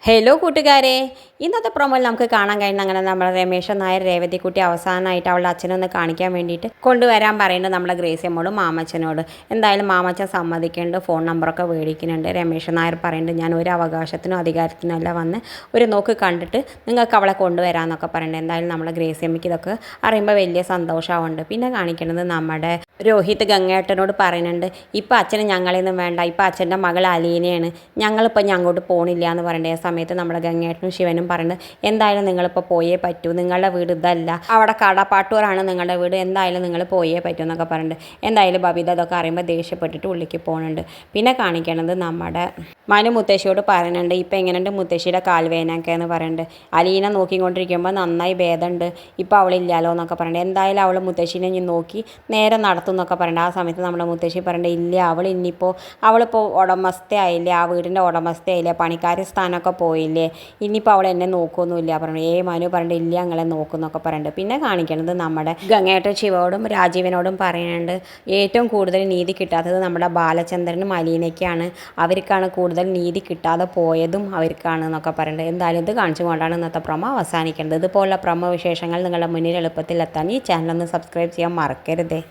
Hello കൂട്ടുകാരെ, ഇന്നത്തെ പ്രൊമോയിൽ നമുക്ക് കാണാൻ കഴിയുന്ന അങ്ങനെ നമ്മുടെ രമേശൻ നായർ രേവതിക്കുട്ടി അവസാനമായിട്ട് അവളുടെ അച്ഛനൊന്ന് കാണിക്കാൻ വേണ്ടിയിട്ട് കൊണ്ടുവരാൻ പറയുന്നുണ്ട് നമ്മുടെ ഗ്രേസിയമ്മോടും മാമച്ചനോട്. എന്തായാലും മാമച്ചൻ സമ്മതിക്കുന്നുണ്ട്, ഫോൺ നമ്പറൊക്കെ മേടിക്കുന്നുണ്ട്. രമേശൻ നായർ പറയുന്നുണ്ട്, ഞാൻ ഒരു അവകാശത്തിനും അധികാരത്തിനും അല്ല വന്ന് ഒരു നോക്ക് കണ്ടിട്ട് നിങ്ങൾക്ക് അവളെ കൊണ്ടുവരാമെന്നൊക്കെ പറയുന്നുണ്ട്. എന്തായാലും നമ്മുടെ ഗ്രേസിയമ്മയ്ക്ക് ഇതൊക്കെ അറിയുമ്പോൾ വലിയ സന്തോഷമാവുന്നുണ്ട്. പിന്നെ കാണിക്കുന്നത് നമ്മുടെ രോഹിത് ഗംഗേട്ടനോട് പറയുന്നുണ്ട്, ഇപ്പം അച്ഛന് ഞങ്ങളെയൊന്നും വേണ്ട, ഇപ്പം അച്ഛൻ്റെ മകൾ അലീനയാണ്, ഞങ്ങളിപ്പോൾ അങ്ങോട്ട് പോകണില്ല എന്ന് പറയേണ്ട സമയത്ത് നമ്മുടെ ഗംഗേട്ടനും ശിവനും പറയുന്നത്, എന്തായാലും നിങ്ങളിപ്പോൾ പോയേ പറ്റൂ, നിങ്ങളുടെ വീട് ഇതല്ല, അവിടെ കടപ്പാട്ടൂരാണ് നിങ്ങളുടെ വീട്, എന്തായാലും നിങ്ങൾ പോയേ പറ്റൂ എന്നൊക്കെ പറയുന്നുണ്ട്. എന്തായാലും ബബിത അതൊക്കെ അറിയുമ്പോൾ ദേഷ്യപ്പെട്ടിട്ട് ഉള്ളിലേക്ക് പോകുന്നുണ്ട്. പിന്നെ കാണിക്കണത് നമ്മുടെ മനു മുത്തശ്ശിയോട് പറയുന്നുണ്ട്, ഇപ്പം എങ്ങനെയുണ്ട് മുത്തശ്ശിയുടെ കാൽവേനൊക്കെ എന്ന് പറയുന്നുണ്ട്. അലീന നോക്കിക്കൊണ്ടിരിക്കുമ്പോൾ നന്നായി ഭേദമുണ്ട്, ഇപ്പോൾ അവളില്ലാലോ എന്നൊക്കെ പറയുന്നുണ്ട്. എന്തായാലും അവൾ മുത്തശ്ശീനെ ഇനി നോക്കി നേരെ നടത്തും എന്നൊക്കെ പറയുന്നുണ്ട്. ആ സമയത്ത് നമ്മുടെ മുത്തശ്ശി പറയുന്നുണ്ട്, ഇല്ല അവൾ അവളിപ്പോൾ ഉടമസ്ഥയായില്ലേ, ആ വീടിൻ്റെ ഉടമസ്ഥയായില്ലേ, പണിക്കാരി സ്ഥാനമൊക്കെ പോയില്ലേ, ഇനിയിപ്പോൾ അവൾ എന്നെ നോക്കുമൊന്നുമില്ല പറഞ്ഞു. മനു പറഞ്ഞിട്ട് ഇല്ല ഞങ്ങളെ നോക്കുന്നൊക്കെ പറയുന്നുണ്ട്. പിന്നെ കാണിക്കുന്നത് നമ്മുടെ ഗംഗേട്ടൻ ശിവയോടും രാജീവനോടും പറയുന്നുണ്ട്, ഏറ്റവും കൂടുതൽ നീതി കിട്ടാത്തത് നമ്മുടെ ബാലചന്ദ്രനും അലീനയ്ക്കാണ്, അവർക്കാണ് കൂടുതൽ നീതി കിട്ടാതെ പോയതും അവർക്കാണ് എന്നൊക്കെ പറയുന്നുണ്ട്. എന്തായാലും ഇത് കാണിച്ചുകൊണ്ടാണ് ഇന്നത്തെ പ്രൊമോ അവസാനിക്കേണ്ടത്. ഇതുപോലുള്ള പ്രൊമോ വിശേഷങ്ങൾ നിങ്ങളുടെ മുന്നിൽ എളുപ്പത്തിൽ എത്താൻ ഈ ചാനലൊന്ന് സബ്സ്ക്രൈബ് ചെയ്യാൻ മറക്കരുതേ.